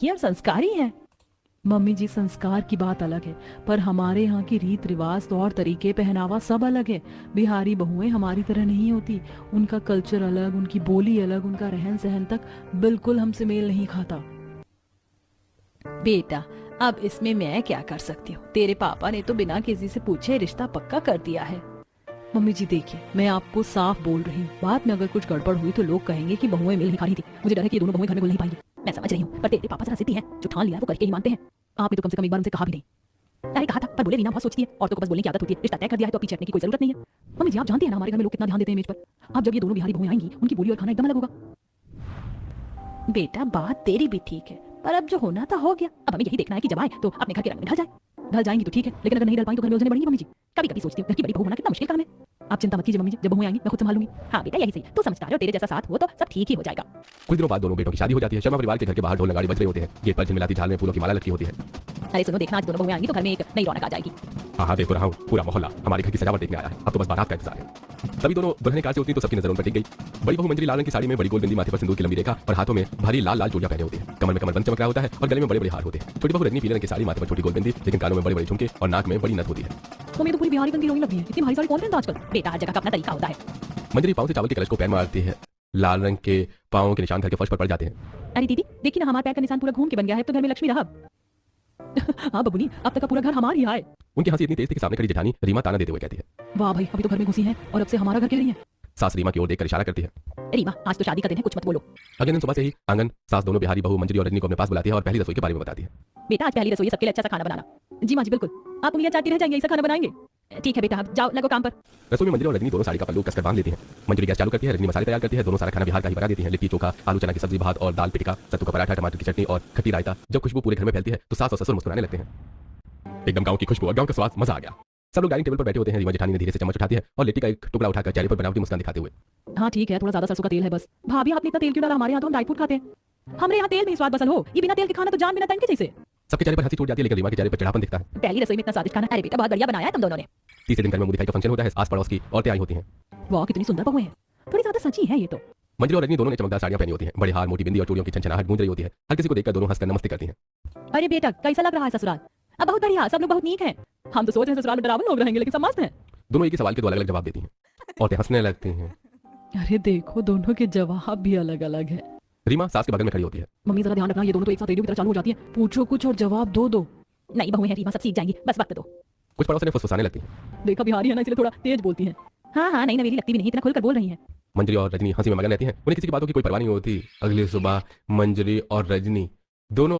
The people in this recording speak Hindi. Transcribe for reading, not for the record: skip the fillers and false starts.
ये और संस्कारी हैं। मम्मी जी, संस्कार की बात अलग है, पर हमारे यहाँ की रीत रिवाज, तौर तरीके, पहनावा सब अलग है। बिहारी बहुएं हमारी तरह नहीं होती। उनका कल्चर अलग, उनकी बोली अलग, उनका रहन सहन तक बिल्कुल हमसे मेल नहीं खाता। बेटा, अब इसमें मैं क्या कर सकती हूँ? तेरे पापा ने तो बिना किसी से पूछे रिश्ता पक्का कर दिया है। मम्मी जी देखिए, मैं आपको साफ बोल रही हूँ, बाद में अगर कुछ गड़बड़ हुई तो लोग कहेंगे कि बहुएं मिल नहीं खा रही थी। मुझे डर है कि ये दोनों बहुएं घर में घुल नहीं पाएंगी। मैं समझ रही हूँ, पर तेरे पापा जरा जिद्दी हैं, जो ठान लिया है वो करके ही मानते हैं। आपने तो कम से कम एक बार उनसे कहा भी नहीं। अरे कहा था, पर बोले रीना बहुत सोचती है, औरतों को बस बोलने की आदत होती है। रिश्ता तय कर दिया है तो पीछे हटने की कोई जरूरत नहीं है। मम्मी जी, आप जानती हैं ना हमारे घर में लोग कितना ध्यान देते हैं इमेज पर। अब जब ये दोनों बिहारी बहुएं आएंगी, उनकी बोली और खाना एकदम अलग होगा। बेटा, बात तेरी भी ठीक है, पर अब जो होना था हो गया। अब हमें यही देखना है कि जब आए तो अपने घर के रंग में ढल जाए। ढल जाएंगी तो ठीक है, लेकिन अगर नहीं ढल पाई तो घर में उलझने पड़ेंगी। मम्मी जी, कभी कभी सोचती हूँ घर की बड़ी बहू होना कितना मुश्किल काम है। आप चिंता मत कीजिए मम्मी जी, जब बहुएं आएंगी मैं खुद संभाल लूंगी। हाँ बेटा, यही सही, तू समझदार है और तेरे जैसा साथ हो तो सब ठीक ही हो जाएगा। कुछ दिनों बाद दोनों बेटों की शादी हो जाती है। शर्मा परिवार के घर के बाहर ढोल नगाड़े बज रहे होते हैं। गेट पर झिलमिलाती झाल में फूलों की माला लटकी होती है। अरे सुनो, देखना आज दोनों बहुएं आएंगी तो घर में एक नई रौनक आ जाएगी। हाँ हाँ, देखो रहा हूँ, पूरा मोहल्ला हमारे घर की सजावट देखने आया है। अब तो बस बारात का इंतजार है। तभी दोनों दुल्हन कार से उतरी तो सबकी नजर उन पर टिक गई। बड़ी बहू मंजरी लाल रंग की साड़ी में बड़ी गोल बिंदी, माथे पर सिंदूर की लंबी रेखा और हाथों में भारी लाल लाल चूड़ियां पहने होती है। कमर में कमरबंद चमक रहा होता है और गले में बड़े बड़े हार होते हैं। छोटी बहू रजनी पीले रंग की साड़ी, माथे पर छोटी गोल बिंदी, लेकिन कानों में बड़े बड़े झुमके और नाक में बड़ी नथ होती है। मम्मी तो पूरी बिहारी रंग की रोनी लगी है। इतनी भारी साड़ी कौन पहनता आजकल? बेटा, हर जगह का अपना तरीका होता है। मंजरी पाँव से चावल के कलश को पैर मारती है। लाल रंग के पाँव के निशान घर के फर्श पर पड़ जाते हैं। अरे दीदी देखी ना, हमारे पैर का निशान पूरा घूम के बन गया है, तो घर में लक्ष्मी रहा। हाँ बबुनी, अब तक का पूरा घर हमारी है। उनकी हंसी इतनी तेज थी कि सामने खड़ी जेठानी रीमा ताना देते हुए कहती है, वाह भाई, अभी तो घर में घुसी हैं और अब से हमारा घर कह रही है। सास रीमा की ओर देखकर इशारा करती है। रीमा, आज तो शादी का दिन है, कुछ मत बोलो। अगले दिन सुबह से ही आंगन सास दोनों बिहारी बहू मंजरी और रजनी को अपने पास बुलाती है और पहली रसोई के बारे में बताती है। बेटा, आज पहली रसोई है, सबके लिए अच्छा सा खाना बनाना। जी माँ जी बिल्कुल, आप उंगलियां चाटती रह जाएंगे, ऐसा खाना बनाएंगे। ठीक है बेटा, आप जाओ, लगो काम पर। रसोई में मंजरी और रजनी दोनों साड़ी का पल्लू कसकर बांध लेती हैं। मंजरी गैस चालू करती है, रजनी मसाले तैयार करती है। दोनों सारा खाना बिहार का ही पका देती हैं। लिट्टी चोखा, आलू चना की सब्जी, भात और दाल पिटिका, सत्तू का पराठा, टमाटर की चटनी और खट्टी रायता। जब खुशबू पूरे घर में फैलती है तो सास और ससुर मुस्कुराने लगते हैं। एकदम गांव की खुशबू और गांव का स्वाद, मजा आ गया। सब लोग डाइनिंग टेबल पर बैठे होते हैं। रीमा जेठानी ने धीरे से चम्मच उठाती है और लिट्टी का एक टुकड़ा उठाकर चेहरे पर बनावटी मुस्कान दिखाते हुए, हाँ ठीक है, थोड़ा ज्यादा सरसों का तेल है बस। भाभी, आपने इतना तेल क्यों डाला? हमारे यहाँ तो हम ड्राई फ्रूट खाते हैं। हमारे यहाँ तेल में ही स्वाद बसल हो, ये बिना तेल के खाना तो जान बिना तन के जैसे। सबके चेहरे पर हंसी छूट जाती है, लेकिन रीमा के चेहरे पर चिढ़ापन दिखता है। पहली रसोई में इतना स्वादिष्ट खाना, अरे बेटा बहुत बढ़िया बनाया है तुम दोनों ने। तीसरे दिन घर में मुंह दिखाई का फंक्शन होता है। आस पड़ोस की औरतें आई होती हैं। वाह, कितनी सुंदर बहुएं हैं, थोड़ी ज्यादा सची है ये तो। मंजरी और रजनी दोनों ने चमकदार साड़ियां पहनी होती हैं। बड़े हार, मोटी बिंदी और चूड़ियों की छनछनाहट गूंज रही होती है। हर किसी को देखकर दोनों हंसकर नमस्ते करती हैं। अरे बेटा, कैसा लग रहा है ससुराल? अब बहुत बढ़िया, सब लोग बहुत नीक हैं। हम तो सोच रहे हैं ससुराल में डरावन लोग रहेंगे, लेकिन सब मस्त हैं। दोनों एक ही सवाल के दो अलग अलग जवाब देती हैं। औरतें हंसने लगती हैं। अरे देखो, दोनों के जवाब भी अलग अलग है। रीमा सास के बगल में खड़ी होती है। मम्मी जरा ध्यान रखना, ये दोनों तो एक साथ रेडियो की तरह चालू हो जाती है, पूछो कुछ और जवाब दो दो। नहीं बहुएं हैं रीमा, सब सीख जाएंगी, बस वक्त दो। कुछ पड़ोसियां फुसफुसाने लगती हैं। देखा, बिहारी है ना, इसलिए थोड़ा तेज बोलती हैं। हाँ हाँ, नहीं नवेली लगती भी नहीं, इतना खुलकर बोल रही हैं। मंजरी और रजनी हंसी में मगन रहती हैं। उन्हें किसी की बातों की कोई परवाह नहीं होती। अगली सुबह मंजरी और रजनी दोनों